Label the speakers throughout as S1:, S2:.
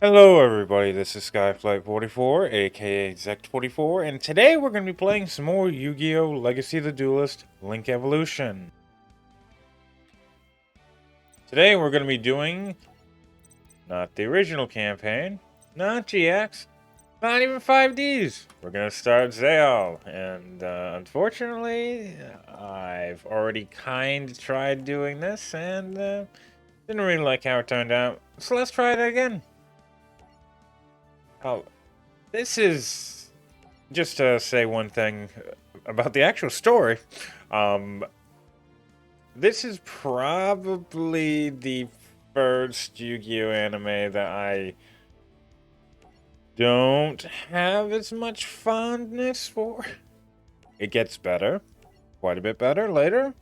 S1: Hello everybody, this is Skyflight44, aka Zect44, and today we're going to be playing some more Yu-Gi-Oh! Legacy of the Duelist Link Evolution. Today we're going to be doing not the original campaign, not GX, not even 5Ds. We're going to start Zale, and unfortunately, I've already tried doing this, and didn't really like how it turned out, so let's try it again. Oh, this is... Just to say one thing about the actual story, um, this is probably the first Yu-Gi-Oh anime that I don't have as much fondness for. It gets better, quite a bit better later,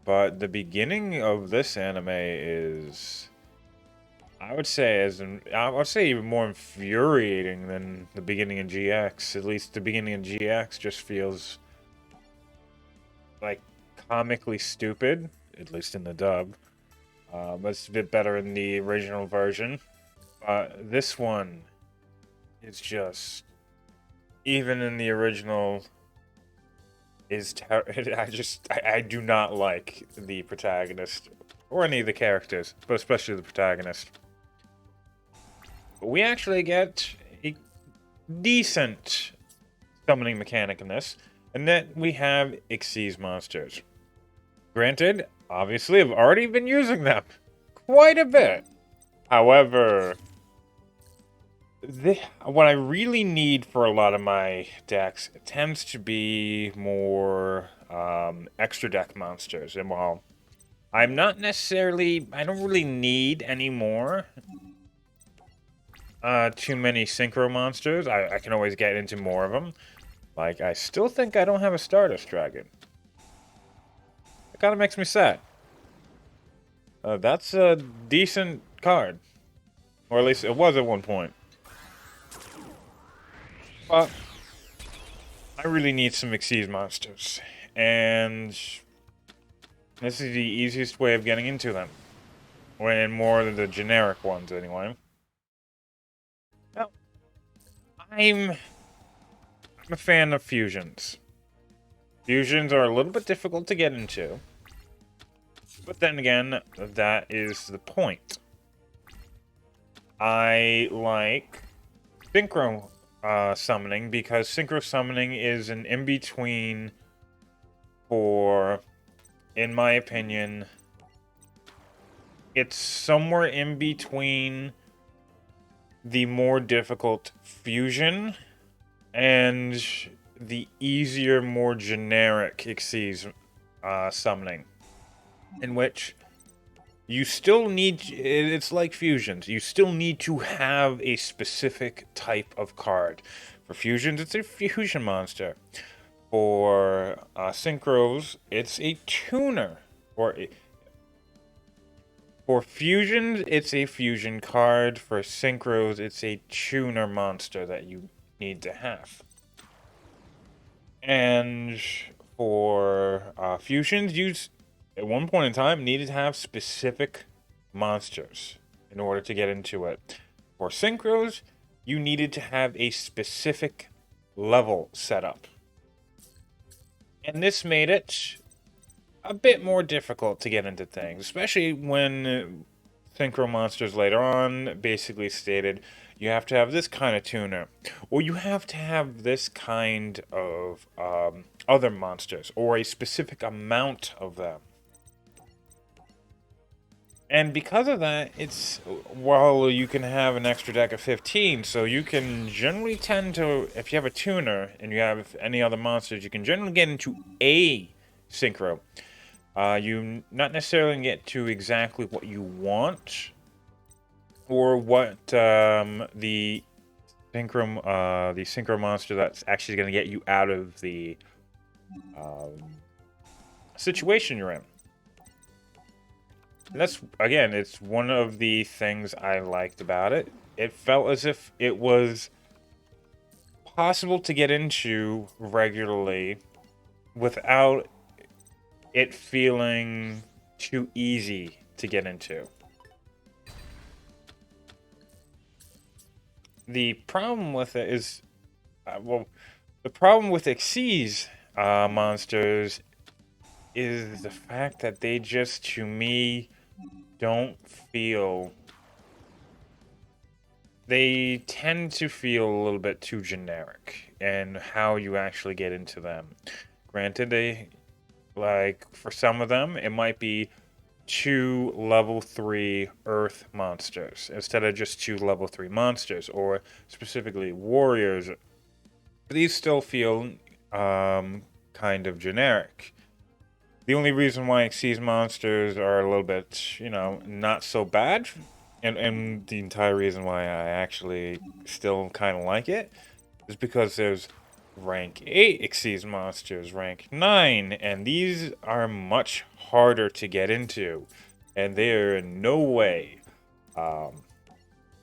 S1: but the beginning of this anime is, I would say, even more infuriating than the beginning of GX. At least the beginning of GX just feels like comically stupid, at least in the dub. But it's a bit better in the original version. This one is just, even in the original, is I do not like the protagonist or any of the characters, but especially the protagonist. But we actually get a decent summoning mechanic in this, and that we have Xyz monsters. Granted, obviously, I've already been using them quite a bit. However, what I really need for a lot of my decks tends to be more extra deck monsters. And while I don't really need any more too many synchro monsters. I can always get into more of them. Like, I still think I don't have a Stardust Dragon. It kind of makes me sad. That's a decent card. Or at least it was at one point. But I really need some Xyz monsters. And this is the easiest way of getting into them. When more than the generic ones, anyway. Now, I'm a fan of fusions. Fusions are a little bit difficult to get into. But then again, that is the point. I like synchro summoning because synchro summoning is an in-between for, in my opinion, it's somewhere in between the more difficult fusion and the easier, more generic Xyz summoning, in which you still need, it's like fusions, you still need to have a specific type of card. For fusions, it's a fusion monster. For synchros, it's a tuner. For fusions, it's a fusion card. For synchros, it's a tuner monster that you need to have. And for fusions, you at one point in time needed to have specific monsters in order to get into it. For synchros, you needed to have a specific level set up. And this made it a bit more difficult to get into things, especially when synchro monsters later on basically stated you have to have this kind of tuner, or you have to have this kind of other monsters, or a specific amount of them. And because of that, it's, well, you can have an extra deck of 15, so you can generally tend to, if you have a tuner and you have any other monsters, you can generally get into a synchro. You not necessarily get to exactly what you want, or what the synchro monster that's actually going to get you out of the situation you're in. And that's, again, it's one of the things I liked about it. It felt as if it was possible to get into regularly without it feeling too easy to get into. the problem with it is, well, the problem with Xyz monsters is the fact that they just, to me, don't feel. They tend to feel a little bit too generic and how you actually get into them. Granted, they, like, for some of them, it might be 2 level 3 Earth monsters instead of just 2 level 3 monsters, or specifically warriors. These still feel kind of generic. The only reason why Xyz monsters are a little bit, not so bad, and the entire reason why I actually still kind of like it, is because there's rank 8 Xyz monsters, rank 9, and these are much harder to get into, and they're in no way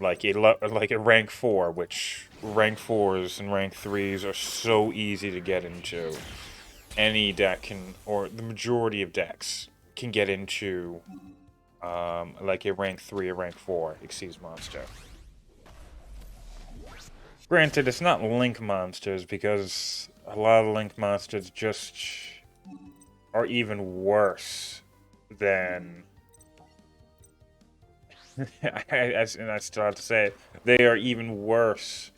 S1: like a rank 4, which rank 4s and rank 3s are so easy to get into. Any deck can, or the majority of decks can get into like a rank 3 or rank 4 Xyz monster. Granted, it's not Link monsters, because a lot of Link monsters just are even worse than. And I still have to say it, they are even worse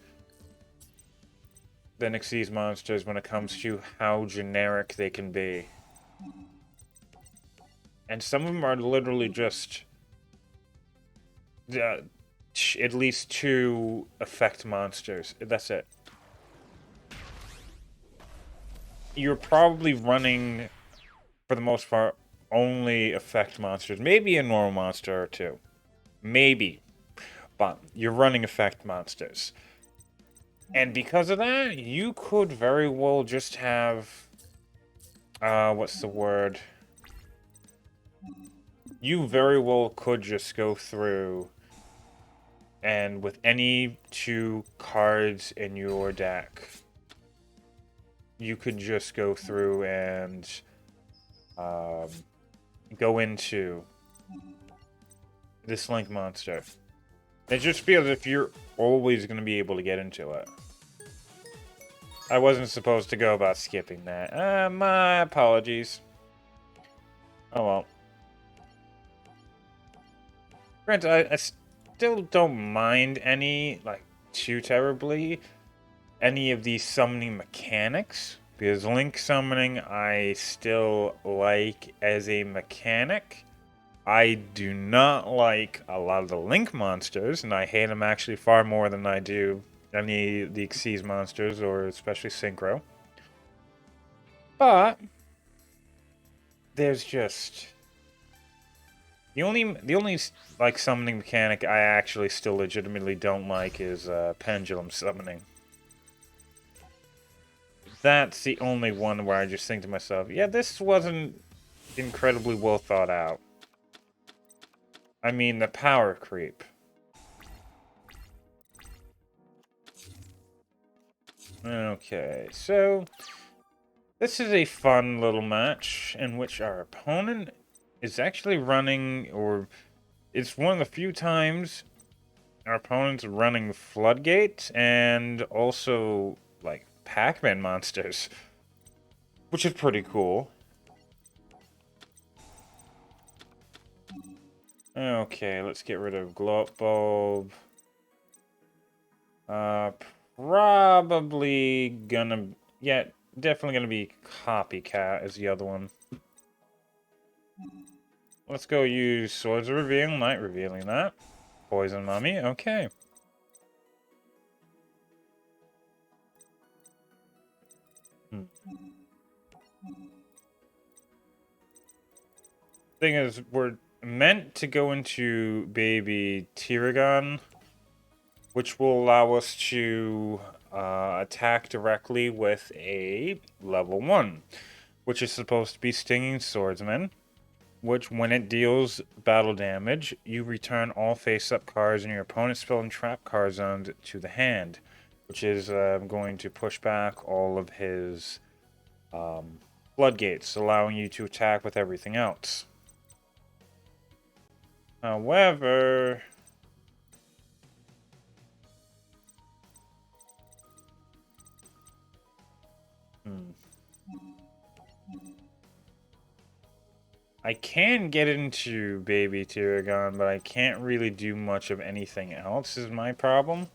S1: than Xyz monsters when it comes to how generic they can be. And some of them are literally just at least 2 effect monsters. That's it. You're probably running, for the most part, only effect monsters. Maybe a normal monster or 2. Maybe. But you're running effect monsters. And because of that, you could very well just have... what's the word? You very well could just go through, and with any 2 cards in your deck, you could just go through and go into this Link monster. It just feels as if you're always going to be able to get into it. I wasn't supposed to go about skipping that. My apologies. Oh well. Granted, I still don't mind any, like, too terribly, any of these summoning mechanics, because Link summoning I still like as a mechanic. I do not like a lot of the Link monsters, and I hate them actually far more than I do any of the Xyz monsters, or especially Synchro. But there's just the only like summoning mechanic I actually still legitimately don't like is pendulum summoning. That's the only one where I just think to myself, yeah, this wasn't incredibly well thought out. I mean, the power creep. Okay, so this is a fun little match in which our opponent is actually running, or it's one of the few times our opponent's running Floodgate and also, like, Pac-Man monsters, which is pretty cool. Okay, let's get rid of Glow Up Bulb. Probably gonna... Yeah, definitely gonna be Copycat as the other one. Let's go use Swords of Revealing Light, revealing that. Poison Mummy, okay. Thing is, we're meant to go into Baby Tiragon, which will allow us to attack directly with a level 1, which is supposed to be Stinging Swordsman, which, when it deals battle damage, you return all face-up cards in your opponent's spell and trap card zones to the hand, which is going to push back all of his floodgates, allowing you to attack with everything else. However, Hmm. I can get into Baby Tyragon, but I can't really do much of anything else is my problem.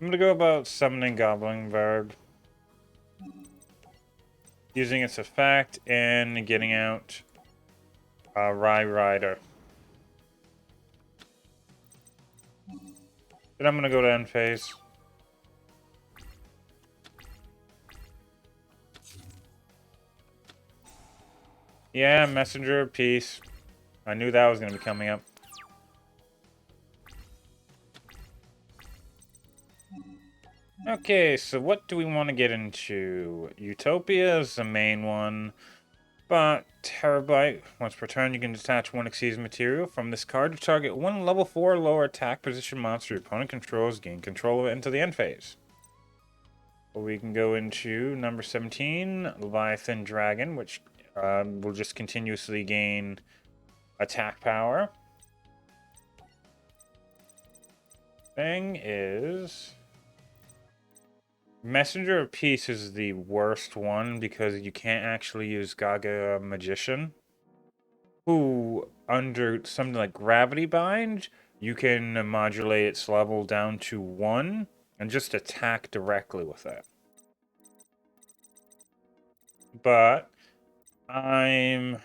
S1: I'm gonna go about summoning Goblin Bird, using its effect, and getting out Rye Rider. Then I'm gonna go to end phase. Yeah, Messenger of Peace. I knew that was gonna be coming up. Okay, so what do we want to get into? Utopia is the main one, but Terabyte, once per turn, you can detach one Xyz material from this card to target one level 4 or lower attack position monster your opponent controls, gain control of it until the end phase. We can go into number 17, Leviathan Dragon, which will just continuously gain attack power. Thing is, Messenger of Peace is the worst one because you can't actually use Gaga Magician, who, under something like Gravity Bind, you can modulate its level down to 1 and just attack directly with it. But I'm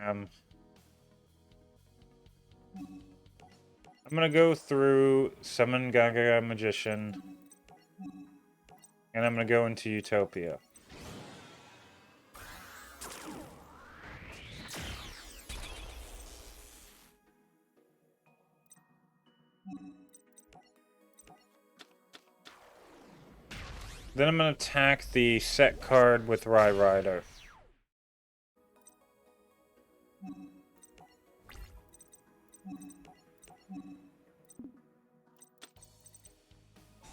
S1: um I'm gonna go through Summon Gaga Magician, and I'm gonna go into Utopia. Then I'm gonna attack the set card with Rye Rider.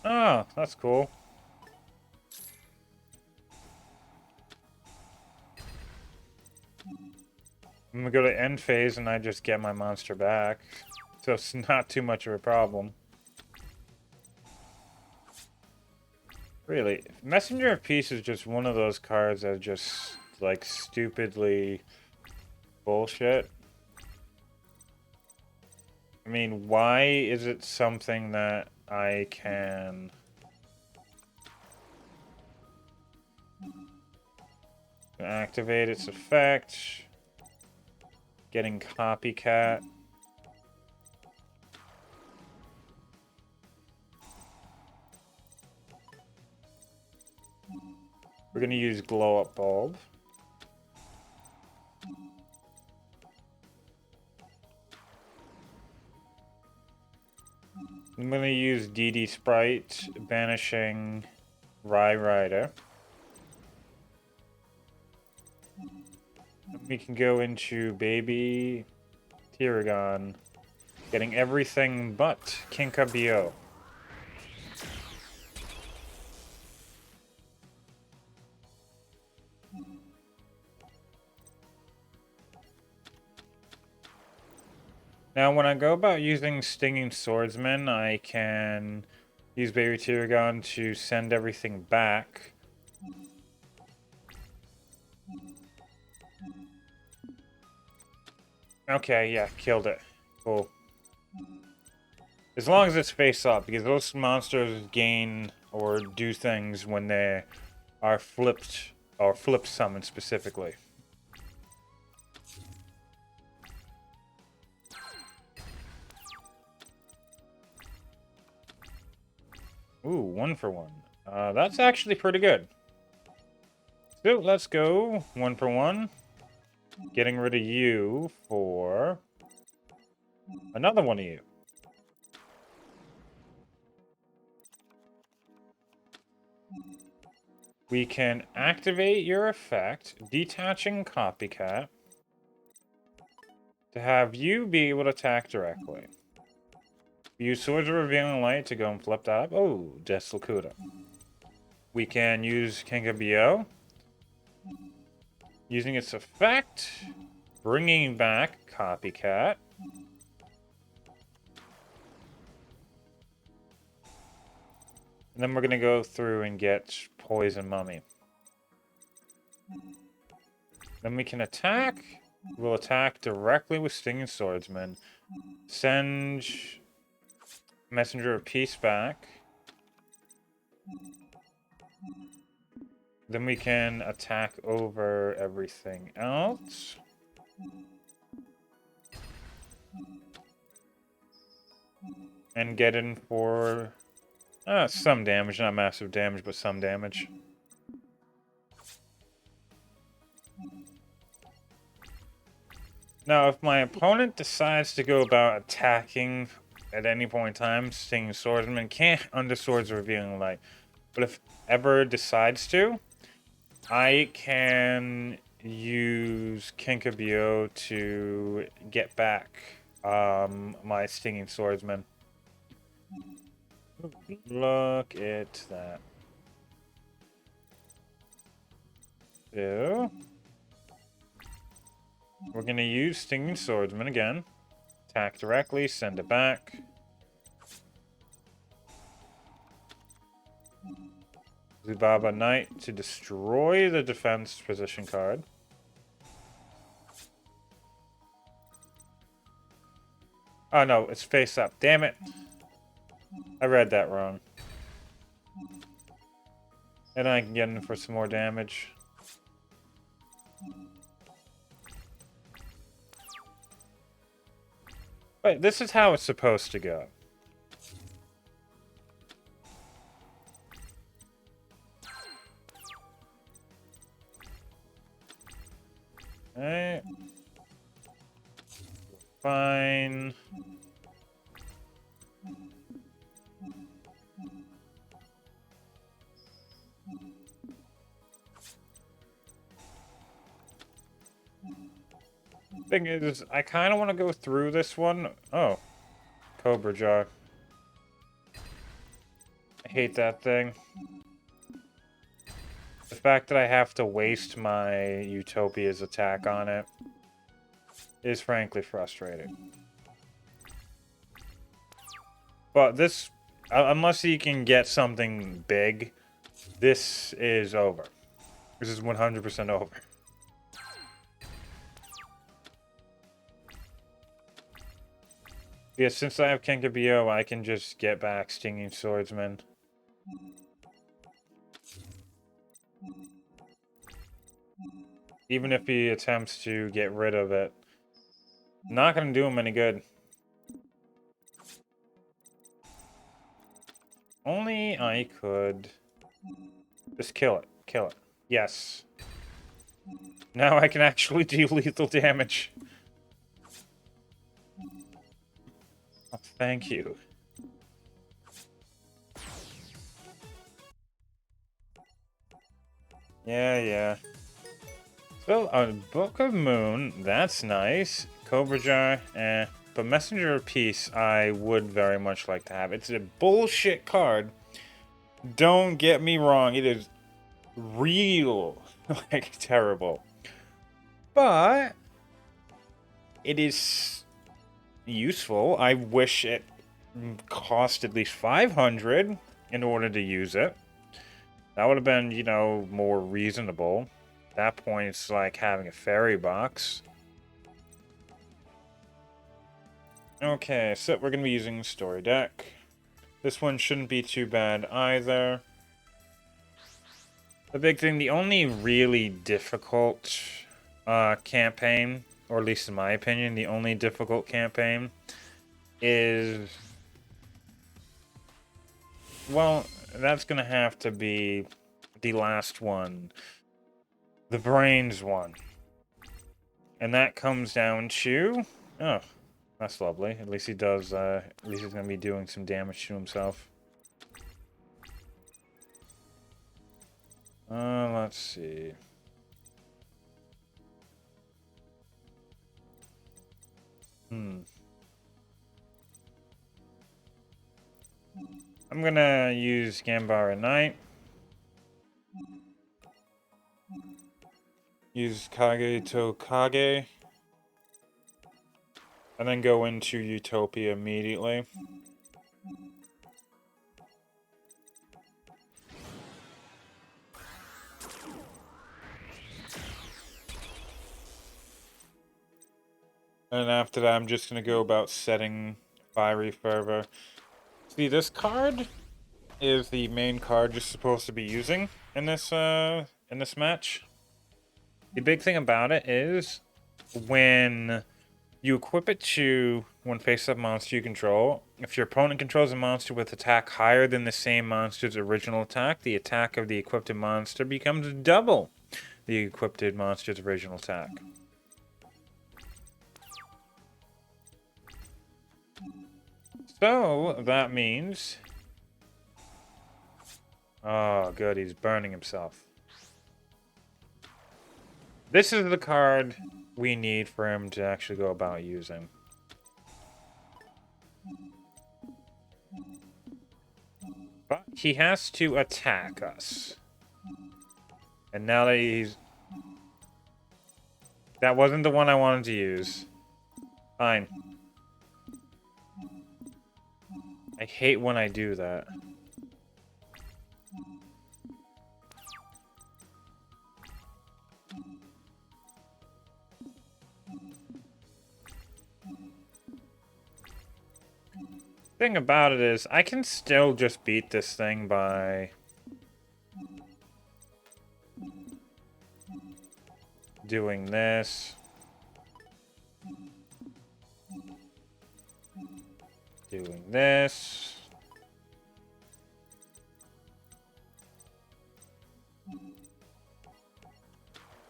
S1: Oh, that's cool. I'm gonna go to end phase and I just get my monster back. So it's not too much of a problem. Really, Messenger of Peace is just one of those cards that just, like, stupidly bullshit. I mean, why is it something that I can activate its effect? Getting Copycat. We're gonna use Glow Up Bulb. I'm gonna use DD Sprite, banishing Rye Rider. We can go into Baby Tyragon, getting everything but Kinkabio. Now, when I go about using Stinging Swordsman, I can use Baby Tyragon to send everything back. Okay, yeah, killed it. Cool. As long as it's face up, because those monsters gain or do things when they are flipped, or flip summoned specifically. Ooh, 1-for-1. That's actually pretty good. So let's go 1-for-1. Getting rid of you for another one of you. We can activate your effect, detaching copycat, to have you be able to attack directly. Use Swords of Revealing Light to go and flip that up. Oh, Desulcuda. We can use Kinkabio. Using its effect, bringing back Copycat. And then we're going to go through and get Poison Mummy. Then we can attack. We'll attack directly with Stinging Swordsman. Send Messenger of Peace back. Then we can attack over everything else. And get in for some damage. Not massive damage, but some damage. Now, if my opponent decides to go about attacking at any point in time, Stinging Swordsman can't under Swords of Revealing Light. But if ever decides to, I can use Kinkabio to get back my Stinging Swordsman. Look at that. So, we're going to use Stinging Swordsman again. Attack directly, send it back. Zubaba Knight to destroy the defense position card. Oh no, it's face up. Damn it. I read that wrong. And I can get in for some more damage. Wait, this is how it's supposed to go. Alright. Fine. Thing is, I kind of want to go through this one. Oh. Cobra Jar. I hate that thing. The fact that I have to waste my Utopia's attack on it is frankly frustrating. But this, unless you can get something big, this is over. This is 100% over. Yeah, since I have Kinkabio, I can just get back Stinging Swordsman. Even if he attempts to get rid of it. Not gonna do him any good. Only I could just kill it. Kill it. Yes. Now I can actually do lethal damage. Oh, thank you. Yeah. So, Book of Moon, that's nice. Cobra Jar, But Messenger of Peace, I would very much like to have. It's a bullshit card. Don't get me wrong, it is real, like, terrible. But it is useful. I wish it cost at least 500 in order to use it. That would have been, you know, more reasonable. At that point, it's like having a fairy box. Okay, so we're going to be using Story Deck. This one shouldn't be too bad either. The big thing, the only really difficult campaign, or at least in my opinion, the only difficult campaign is... Well, that's going to have to be the last one. The Brains one. And that comes down to... Oh, that's lovely. At least he does, at least he's going to be doing some damage to himself. Let's see. I'm gonna use Gambara Knight. Use Kage to Kage. And then go into Utopia immediately. And after that, I'm just going to go about setting Fiery Fervor. See, this card is the main card you're supposed to be using in this match. The big thing about it is when you equip it to one face-up monster you control, if your opponent controls a monster with attack higher than the same monster's original attack, the attack of the equipped monster becomes double the equipped monster's original attack. So, that means... Oh, good, he's burning himself. This is the card we need for him to actually go about using. But he has to attack us. And now that he's... That wasn't the one I wanted to use. Fine. I hate when I do that. Thing about it is, I can still just beat this thing by doing this. Doing this.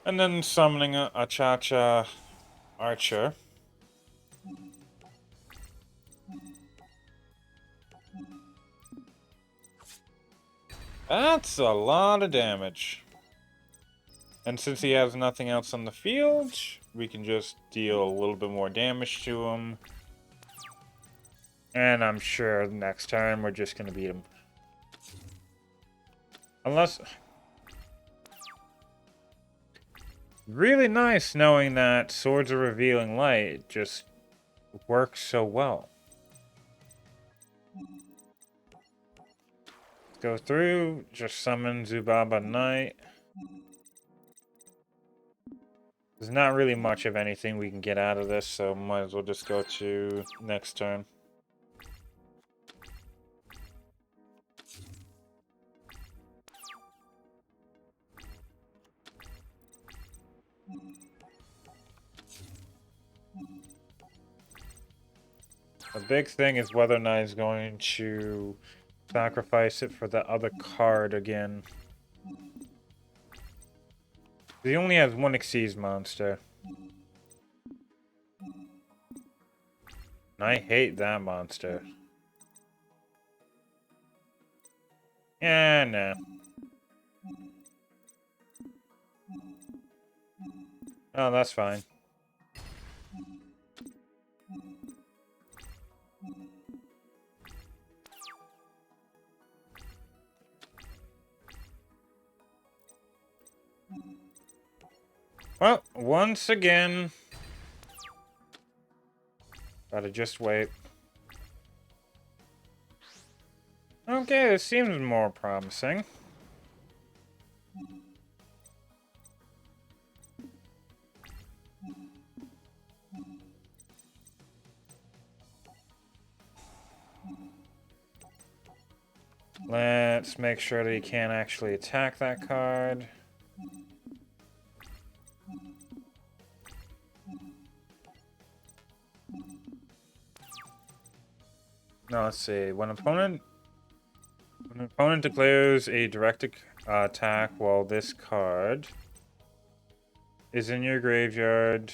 S1: And then summoning a Cha-Cha Archer. That's a lot of damage. And since he has nothing else on the field, we can just deal a little bit more damage to him. And I'm sure next turn we're just going to beat him. Unless... Really nice knowing that Swords of Revealing Light just works so well. Go through, just summon Zubaba Knight. There's not really much of anything we can get out of this, so might as well just go to next turn. The big thing is whether or not he's going to sacrifice it for the other card again. He only has one Xyz monster. And I hate that monster. Yeah, nah. Oh, that's fine. Well, once again... Gotta just wait. Okay, this seems more promising. Let's make sure that he can't actually attack that card. Now let's see. When an opponent declares a direct attack while this card is in your graveyard,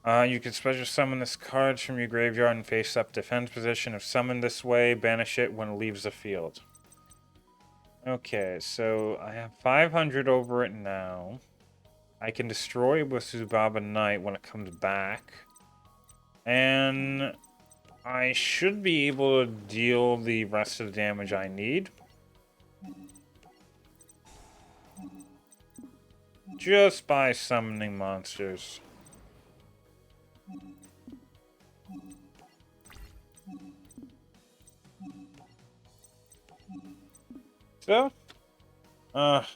S1: you can special summon this card from your graveyard and face up defense position. If summoned this way, banish it when it leaves the field. Okay, so I have 500 over it now. I can destroy it with Subaba Knight when it comes back. And I should be able to deal the rest of the damage I need. Just by summoning monsters. So, I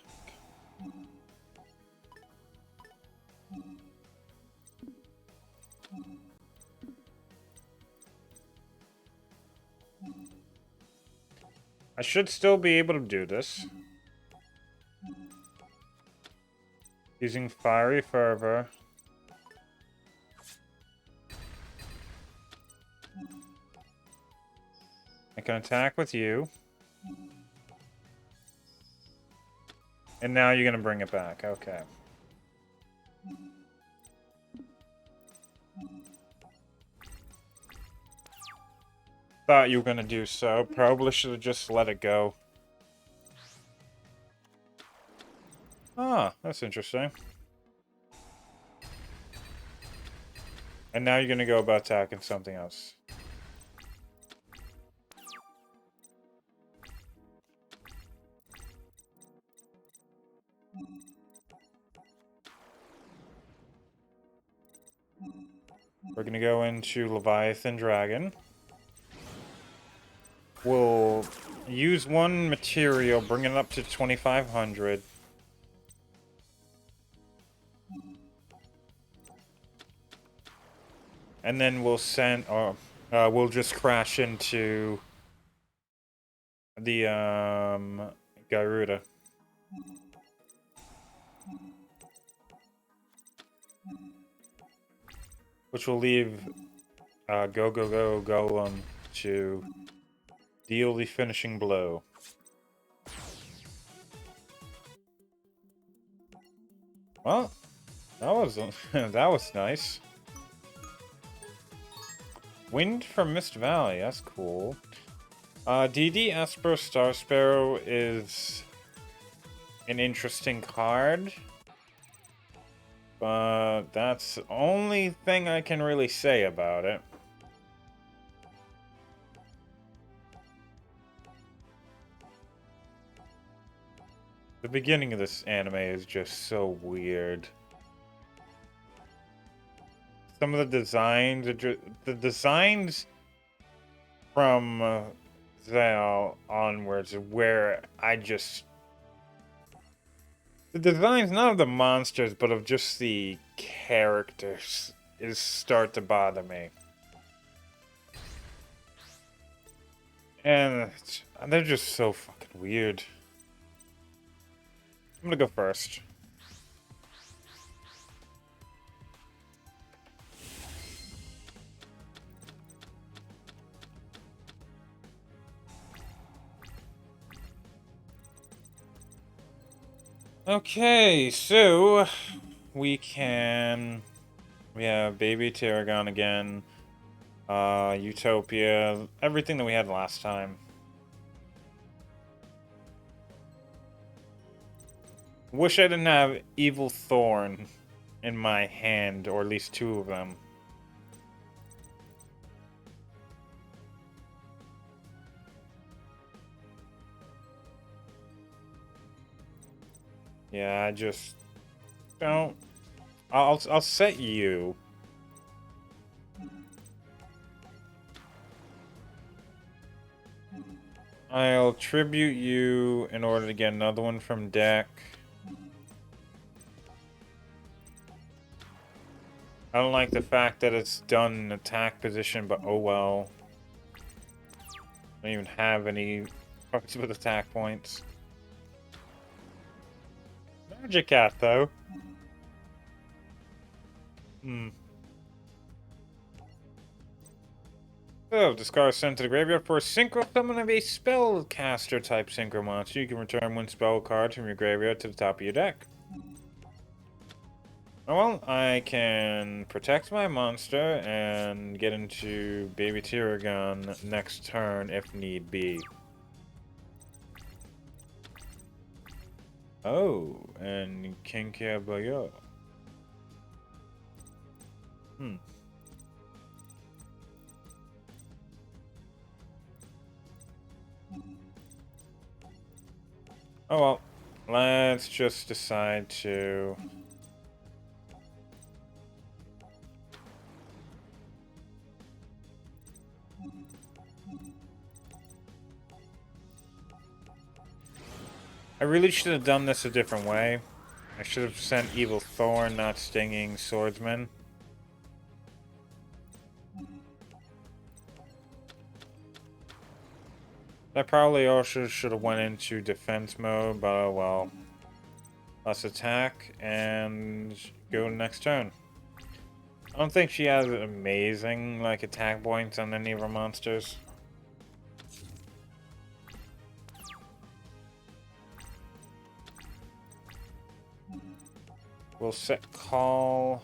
S1: should still be able to do this. Using Fiery Fervor. I can attack with you. And now you're gonna bring it back. Okay. Thought you were gonna do so. Probably should have just let it go. Ah, that's interesting. And now you're gonna go about attacking something else. We're gonna go into Leviathan Dragon. We'll use one material, bring it up to 2,500. And then we'll send, we'll just crash into the, Garuda. Which will leave, Go Golem to deal the finishing blow. Well, that was that was nice. Wind from Mist Valley, that's cool. DD Esper Star Sparrow is an interesting card. But that's the only thing I can really say about it. The beginning of this anime is just so weird. Some of the designs are just, the designs from Zexal onwards where I just, the designs not of the monsters but of just the characters is start to bother me. And they're just so fucking weird. I'm gonna go first. Okay, so we have Baby Tarragon again, Utopia, everything that we had last time. Wish I didn't have Evil Thorn in my hand, or at least two of them. Yeah, I just don't. I'll set you. I'll tribute you in order to get another one from deck. I don't like the fact that it's done in attack position, but oh well. I don't even have any cards with attack points. Magic Cat, though. So, discard sent to the graveyard for a synchro summon of a spellcaster type synchro monster. You can return one spell card from your graveyard to the top of your deck. Oh well, I can protect my monster and get into Baby Tarragon next turn if need be. Oh, and Kinkabayo. Hmm. Oh well, let's just decide to... I really should have done this a different way. I should have sent Evil Thorn, not Stinging Swordsman. I probably also should have went into defense mode, but oh well. Let's attack and go next turn. I don't think she has amazing like attack points on any of her monsters. We'll set call,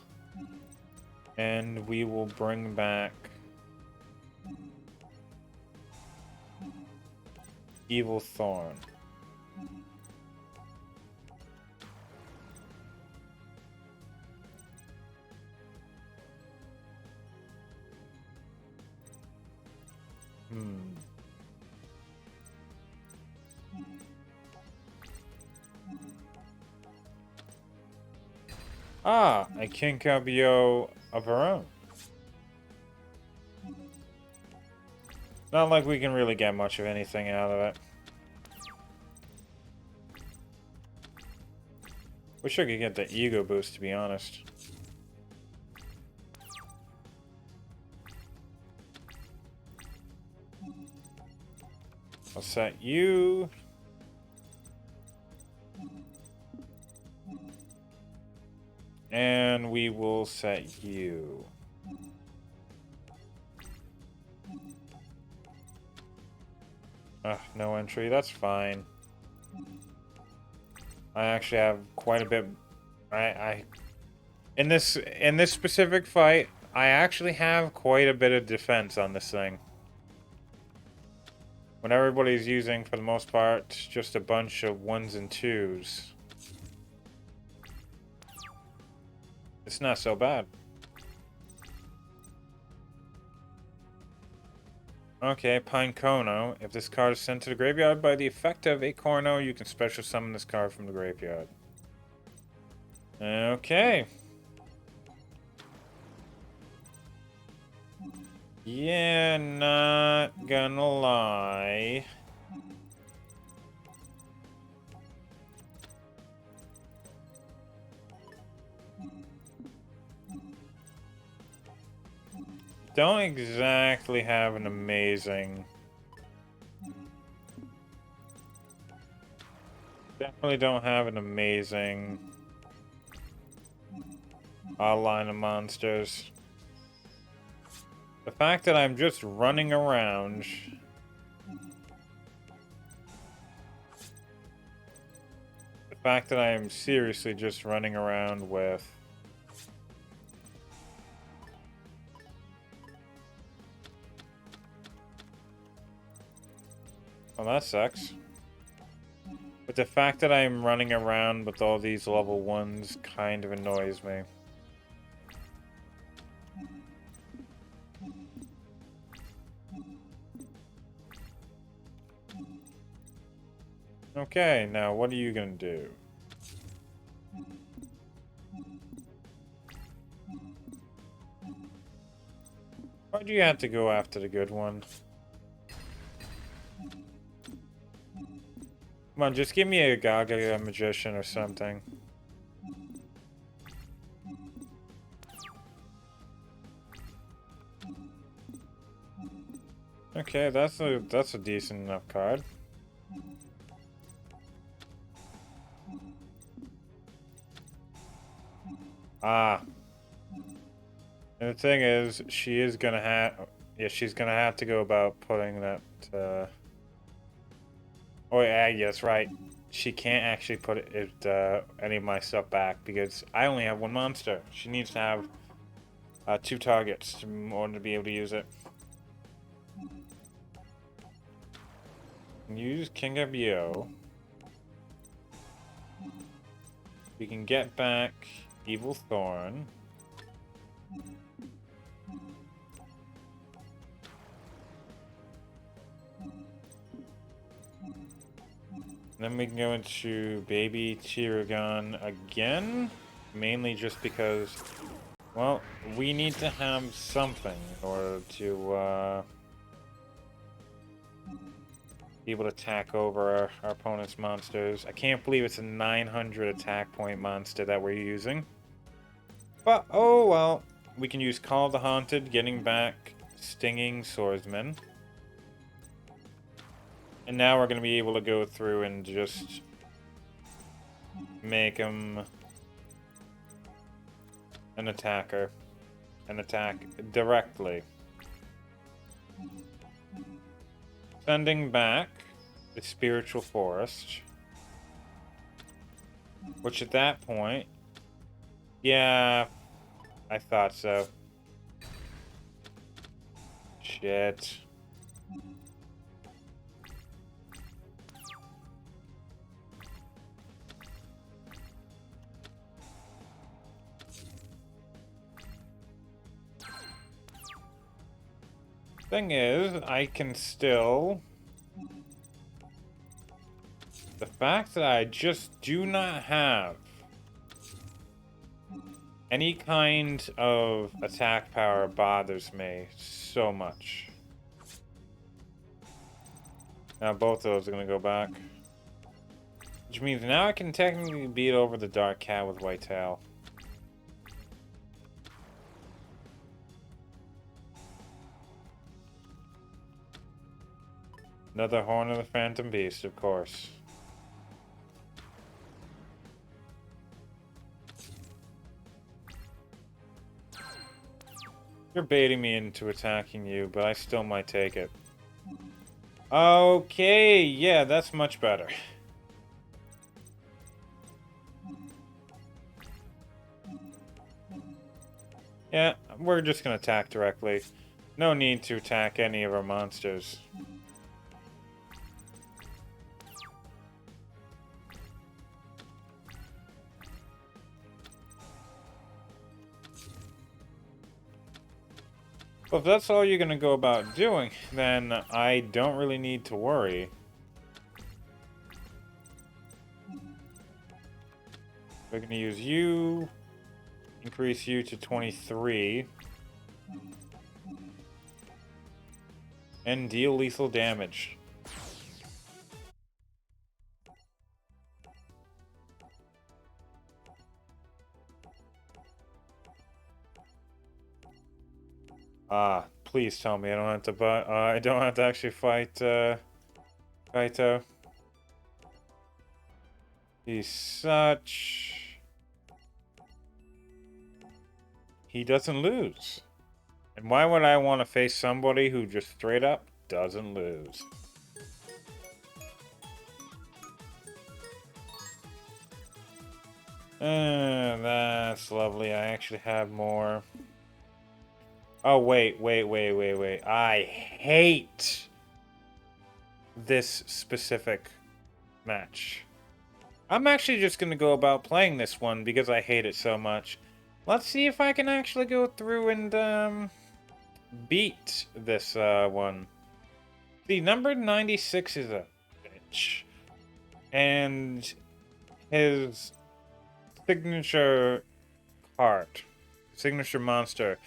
S1: and we will bring back Evil Thorn. Ah, a Kinkabio of her own. Not like we can really get much of anything out of it. Wish I could get the ego boost, to be honest. I'll set you. And we will set you. No entry, that's fine. I actually have quite a bit. In this specific fight, I actually have quite a bit of defense on this thing. When everybody's using, for the most part, just a bunch of 1s and 2s. It's not so bad. Okay, Pine Kono. If this card is sent to the graveyard by the effect of a Corno, you can special summon this card from the graveyard. Okay. Yeah, not gonna lie. Don't exactly have an amazing... Definitely don't have an amazing line of monsters. The fact that I'm just running around... The fact that I am seriously just running around with... Well, that sucks. But the fact that I'm running around with all these level 1s kind of annoys me. Okay, now what are you gonna do? Why'd you have to go after the good one? Come on, just give me a Gaga Magician or something. Okay, that's a decent enough card. Ah. And the thing is, she is gonna have... Yeah, she's gonna have to go about putting that... Oh, yeah, that's right. She can't actually put any of my stuff back because I only have one monster. She needs to have 2 targets in order to be able to use it. Use King of Yo. We can get back Evil Thorn. Then we can go into Baby Tiragon again. Mainly just because, well, we need to have something in order to be able to attack over our opponent's monsters. I can't believe it's a 900 attack point monster that we're using. But, oh well. We can use Call of the Haunted, getting back Stinging Swordsman. And now we're going to be able to go through and just make him an attacker. And attack directly. Sending back the Spiritual Forest. Which at that point... Yeah, I thought so. Shit. Thing is, I can still... The fact that I just do not have any kind of attack power bothers me so much. Now both of those are going to go back. Which means now I can technically beat over the Dark Cat with White Tail. Another Horn of the Phantom Beast, of course. You're baiting me into attacking you, but I still might take it. Okay, yeah, that's much better. Yeah, we're just gonna attack directly. No need to attack any of our monsters. Well, if that's all you're gonna go about doing, then I don't really need to worry. We're gonna use you, increase you to 23, and deal lethal damage. Ah, please tell me I don't have to buy. I don't have to actually fight Kaito. He's such. He doesn't lose. And why would I want to face somebody who just straight up doesn't lose? That's lovely. I actually have more. Oh, wait. I hate this specific match. I'm actually just going to go about playing this one because I hate it so much. Let's see if I can actually go through and beat this one. See, number 96 is a bitch. And his signature card, signature monster,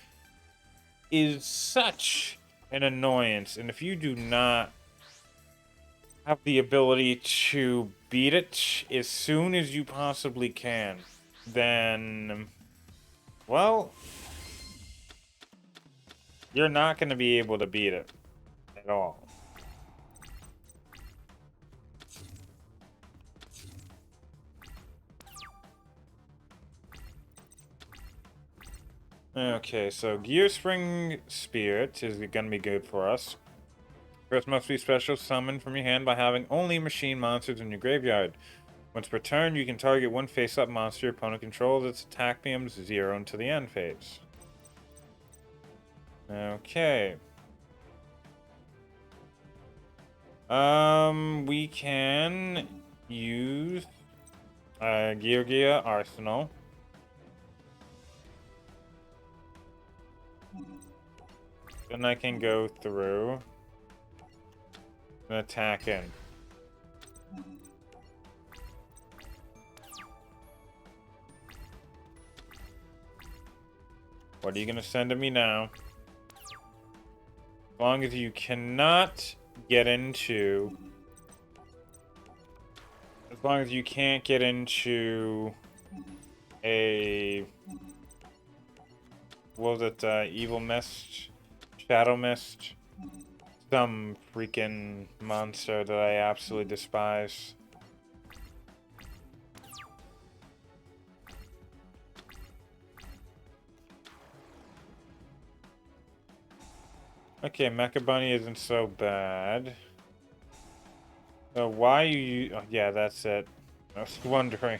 S1: is such an annoyance. And if you do not have the ability to beat it as soon as you possibly can, then, well, you're not going to be able to beat it at all. Okay, so Gear Spring Spirit is going to be good for us. First must be special summoned from your hand by having only machine monsters in your graveyard. Once per turn, you can target one face-up monster your opponent controls. Its attack becomes 0 until the end phase. Okay. We can use Georgia Arsenal. Then I can go through and attack in. What are you gonna send to me now? As long as you cannot get into... As long as you can't get into a... What was it? Evil Mist? Shadow Mist? Some freaking monster that I absolutely despise. Okay, Mecha Bunny isn't so bad. Why you... Oh, yeah, that's it. I was wondering.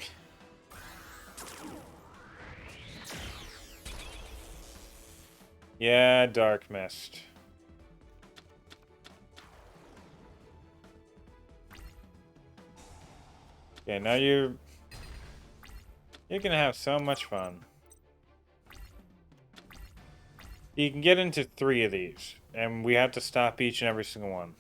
S1: Yeah, Dark Mist. Okay, now you're gonna have so much fun. You can get into 3 of these, and we have to stop each and every single one.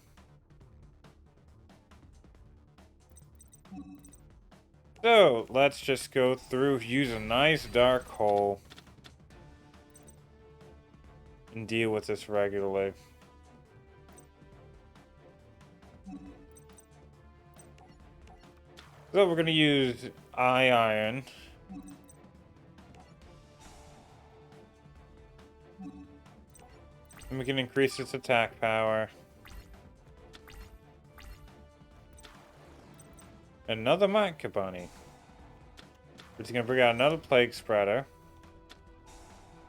S1: So, let's just go through, use a nice dark hole, and deal with this regularly. So we're gonna use Eye Iron. And we can increase its attack power. Another Mecha Bunny. Which is gonna bring out another Plague Spreader.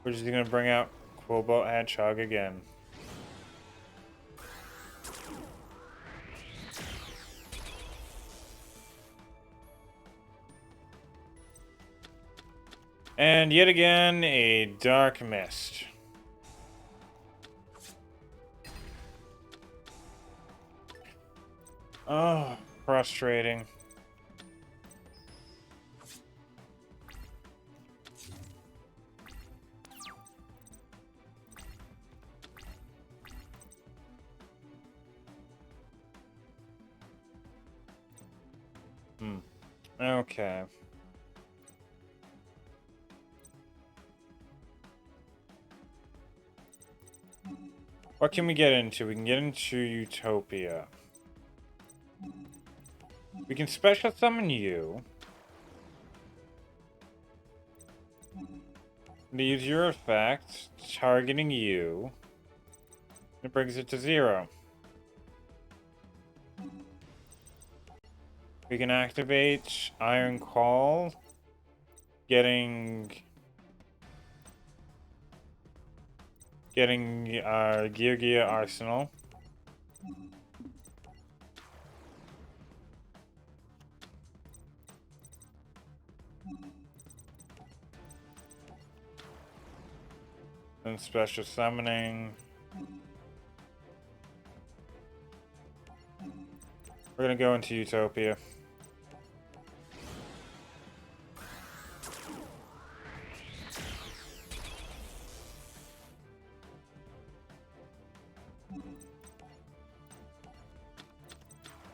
S1: Which is gonna bring out Quillbolt Hedgehog again. And yet again, a Dark Mist. Oh, frustrating. Okay. What can we get into? We can get into Utopia. We can special summon you. To use your effect, targeting you. It brings it to 0. We can activate Iron Call, getting our Gear Arsenal. And special summoning. We're gonna go into Utopia.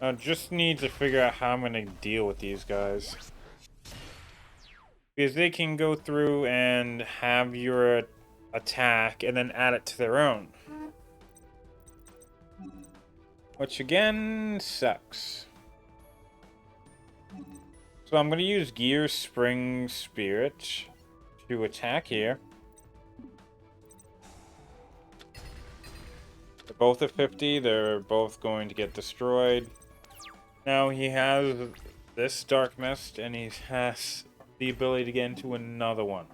S1: I just need to figure out how I'm gonna deal with these guys. Because they can go through and have your attack and then add it to their own. Which again sucks. So I'm gonna use Gear Spring Spirit to attack here. They're both at 50, they're both going to get destroyed. Now he has this Dark Mist and he has the ability to get into another one.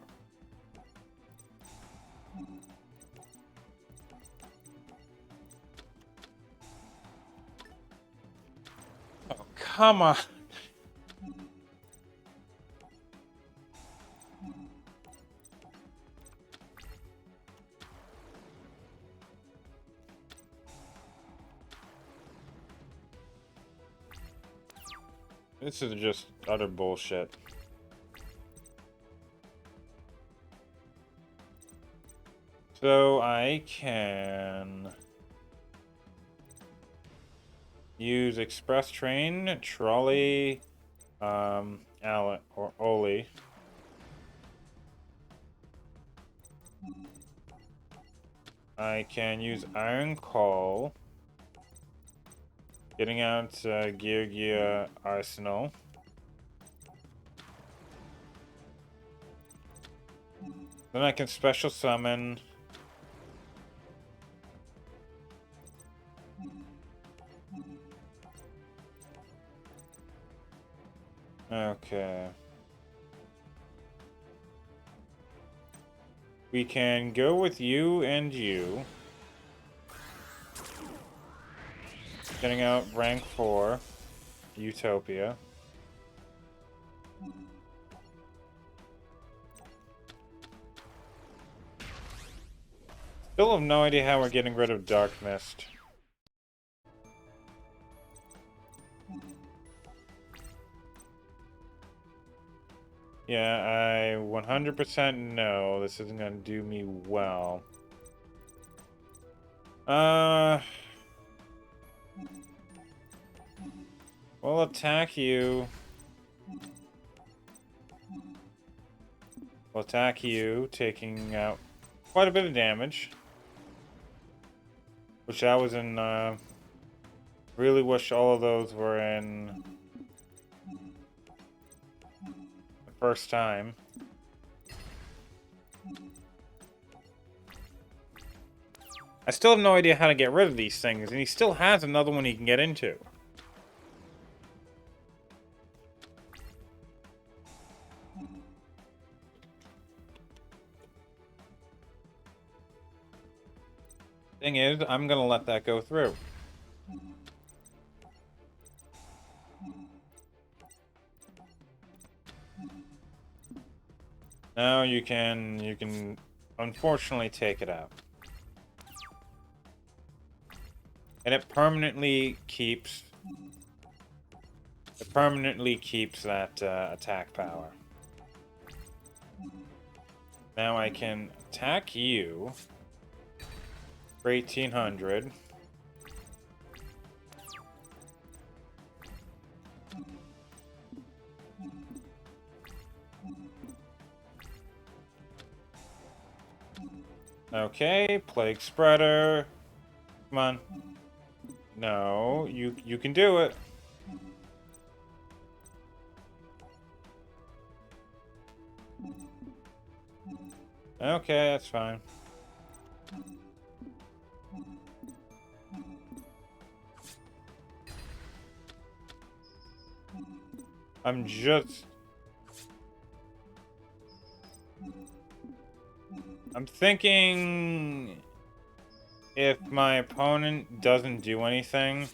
S1: Oh, come on. This is just utter bullshit. So I can use express train, trolley, Allen or Oli. I can use Iron Call, getting out Gear Arsenal. Then I can special summon. Okay. We can go with you and you. Getting out rank 4, Utopia. Still have no idea how we're getting rid of Dark Mist. Yeah, I 100% know this isn't gonna do me well. We'll attack you. We'll attack you, taking out quite a bit of damage. Which I was in, really wish all of those were in the first time. I still have no idea how to get rid of these things, and he still has another one he can get into. Thing is, I'm gonna let that go through. Now you can unfortunately take it out. And it permanently keeps that attack power. Now I can attack you for 1800. Okay, Plague Spreader. Come on. No, you can do it. Okay, that's fine. I'm thinking if my opponent doesn't do anything,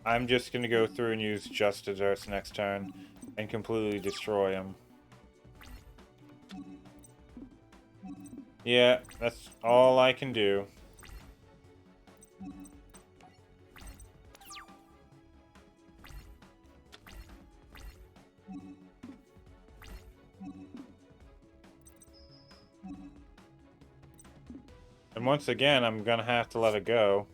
S1: I'm just gonna go through and use Just Desserts next turn and completely destroy him. Yeah, that's all I can do. And once again, I'm gonna have to let it go.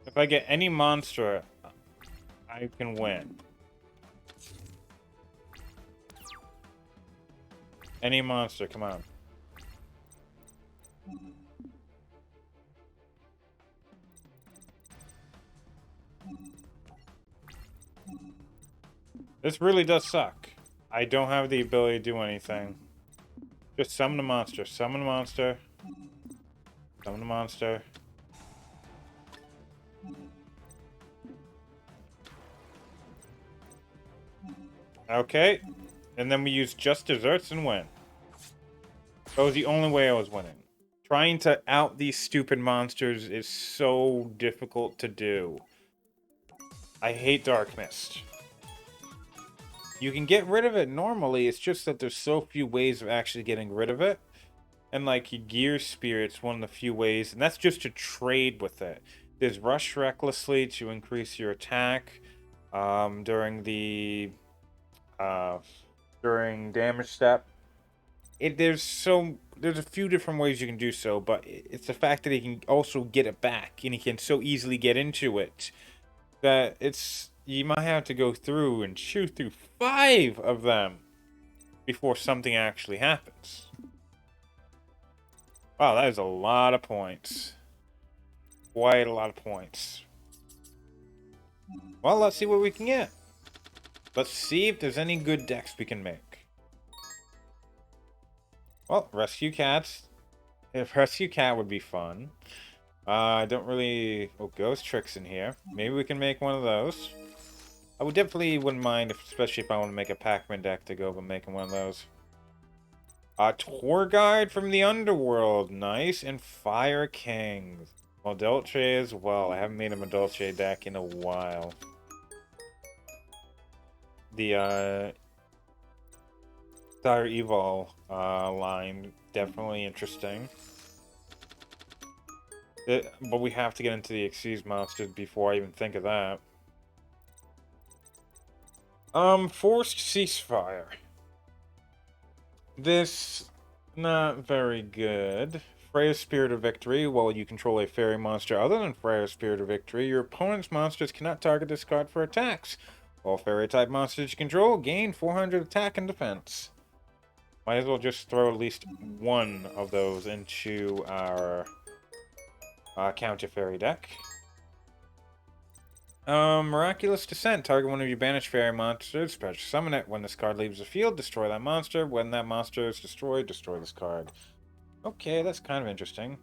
S1: If I get any monster, I can win. Any monster, come on. This really does suck. I don't have the ability to do anything. Just summon a monster, summon a monster. Summon a monster. Okay. And then we use Just Desserts and win. That was the only way I was winning. Trying to out these stupid monsters is so difficult to do. I hate Dark Mist. You can get rid of it normally, it's just that there's so few ways of actually getting rid of it. And like Gear Spirit's one of the few ways, and that's just to trade with it. There's Rush Recklessly to increase your attack during the uh, during damage step. There's a few different ways you can do so, but it's the fact that he can also get it back and he can so easily get into it that you might have to go through and shoot through 5 of them before something actually happens. Wow, that is a lot of points. Quite a lot of points. Well, let's see what we can get. Let's see if there's any good decks we can make. Well, Rescue Cats. If Rescue Cat would be fun. I don't really... Oh, Ghost Tricks in here. Maybe we can make one of those. I would definitely wouldn't mind, especially if I want to make a Pac-Man deck to go over making one of those. Tour Guide from the Underworld. Nice. And Fire Kings. Madolche as well. I haven't made a Madolche deck in a while. The Dire Evil line, definitely interesting. But we have to get into the Xyz monsters before I even think of that. Forced Ceasefire. This, not very good. Freya's Spirit of Victory. While you control a fairy monster other than Freya's Spirit of Victory, your opponent's monsters cannot target this card for attacks. All fairy-type monsters you control gain 400 attack and defense. Might as well just throw at least one of those into our counter fairy deck. Miraculous Descent. Target one of your banished fairy monsters. Special summon it. When this card leaves the field, destroy that monster. When that monster is destroyed, destroy this card. Okay, that's kind of interesting.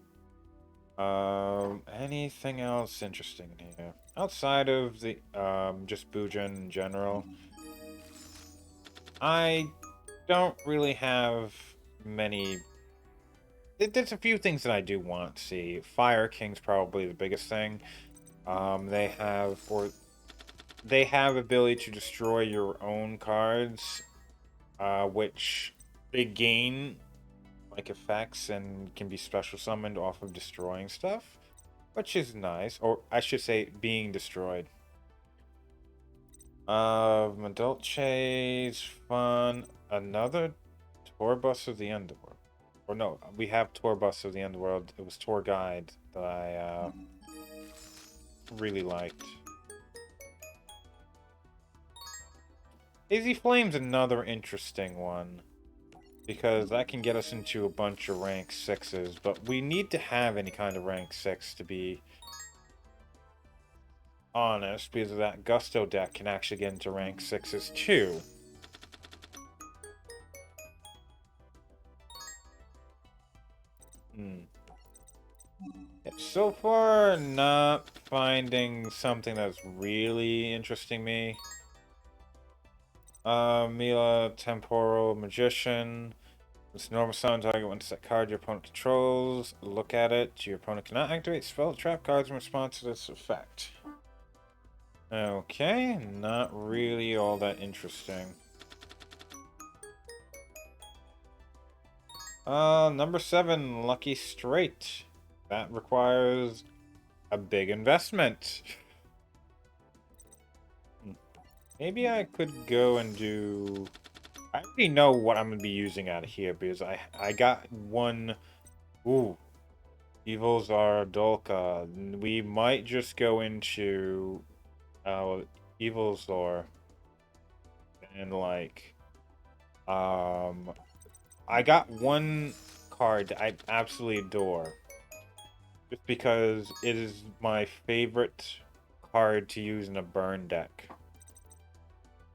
S1: Anything else interesting in here? Outside of the, just Bujin in general. I don't really have many... There's a few things that I do want to see. Fire King's probably the biggest thing. They have ability to destroy your own cards, which they gain like effects and can be special summoned off of destroying stuff, which is nice. Or I should say, being destroyed. Madolche's fun. Another Tour Bus of the Underworld. Or no, we have Tour Bus of the Underworld. It was Tour Guide that I really liked. Hazy Flame's another interesting one, because that can get us into a bunch of rank 6s, but we need to have any kind of rank 6 to be honest, because that Gusto deck can actually get into rank 6s too. So far, not finding something that's really interesting me. Mila, Temporal Magician. It's normal summon target when set card your opponent controls. Look at it. Your opponent cannot activate spell trap cards in response to this effect. Okay, not really all that interesting. Number 7, Lucky Straight. That requires a big investment. Maybe I could go and do... I already know what I'm going to be using out of here, because I got one... Ooh. Evils are Dolka. We might just go into... Evil's Lore. And like... I got one card that I absolutely adore. Just because it is my favorite card to use in a burn deck.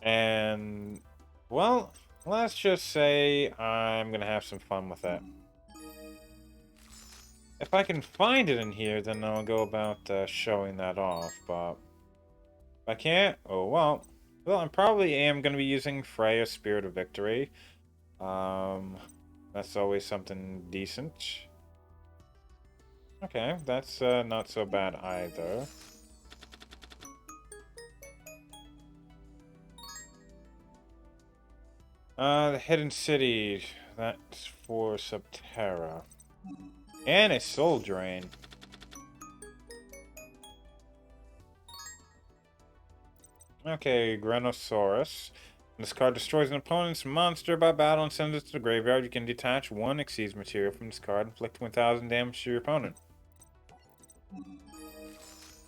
S1: And, well, let's just say I'm gonna have some fun with it. If I can find it in here, then I'll go about showing that off, but if I can't, oh well. Well, I probably am gonna be using Freya's Spirit of Victory. That's always something decent. Okay, that's not so bad either. The Hidden City. That's for Subterra. And a Soul Drain. Okay, Granosaurus. When this card destroys an opponent's monster by battle and sends it to the graveyard, you can detach one Xyz material from this card, inflicting 1,000 damage to your opponent.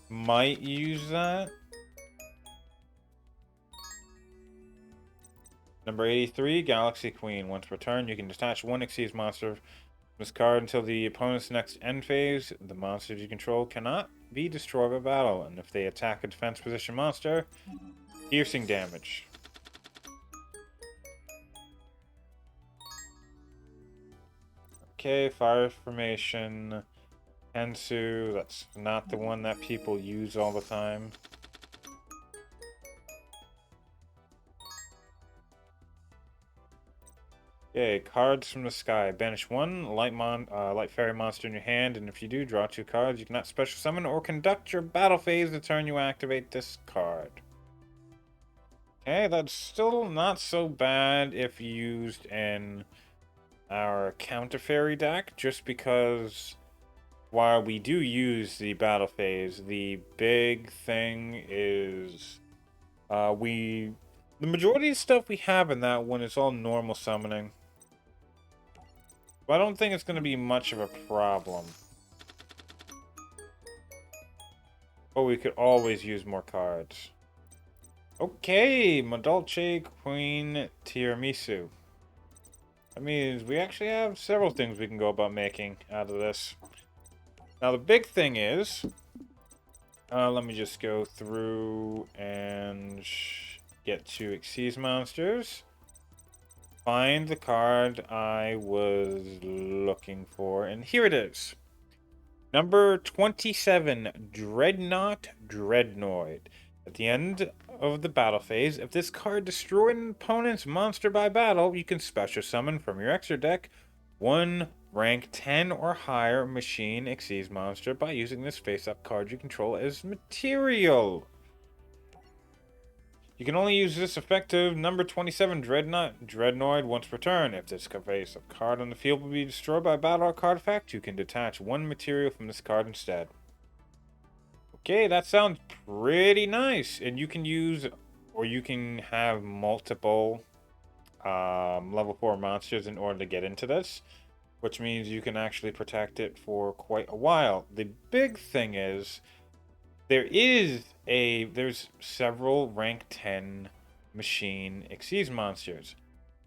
S1: Might use that. Number 83, Galaxy Queen. Once per turn, you can detach one Xyz monster from this card until the opponent's next end phase. The monsters you control cannot be destroyed by battle, and if they attack a defense position monster, piercing damage. Okay, Fire Formation. Hensu, that's not the one that people use all the time. Okay, cards from the sky. Banish one light fairy monster in your hand, and if you do, draw two cards. You cannot special summon or conduct your battle phase the turn you activate this card. Okay, that's still not so bad if used in our counter fairy deck, just because while we do use the battle phase, the big thing is the majority of stuff we have in that one is all normal summoning. But I don't think it's going to be much of a problem. But we could always use more cards. Okay, Madolce Queen Tiramisu. That means we actually have several things we can go about making out of this. Now the big thing is, let me just go through and get to Xyz monsters. Find the card I was looking for, and here it is. Number 27, Dreadnought Dreadnoid. At the end of the battle phase, if this card destroyed an opponent's monster by battle, you can special summon from your extra deck one rank 10 or higher machine Xyz monster by using this face-up card you control as material. You can only use this effective number 27 Dreadnought Dreadnoid once per turn. If this face-up card on the field will be destroyed by a battle or card effect, you can detach one material from this card instead. Okay, that sounds pretty nice. And you can use, or you can have multiple level 4 monsters in order to get into this, which means you can actually protect it for quite a while. The big thing is, there's several rank 10 machine Xyz monsters.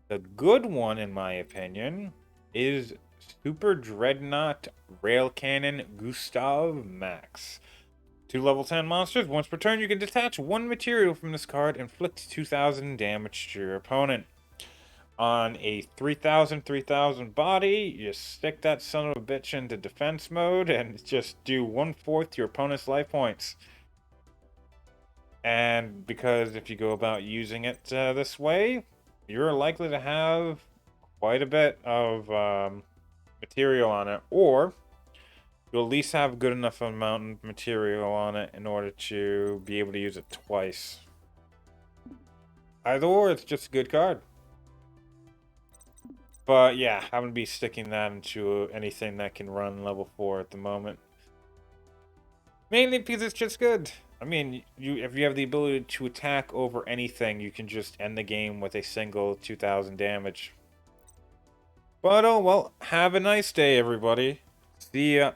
S1: The good one, in my opinion, is Super Dreadnought Rail Cannon Gustav Max. Two level 10 monsters. Once per turn, you can detach one material from this card, inflict 2,000 damage to your opponent. On a 3,000 body, you stick that son of a bitch into defense mode and just do 1/4 your opponent's life points. And because if you go about using it this way, you're likely to have quite a bit of material on it, or you'll at least have a good enough amount of material on it in order to be able to use it twice. Either or, it's just a good card. But yeah, I'm going to be sticking that into anything that can run level 4 at the moment. Mainly because it's just good. I mean, if you have the ability to attack over anything, you can just end the game with a single 2,000 damage. But oh well, have a nice day, everybody. See ya.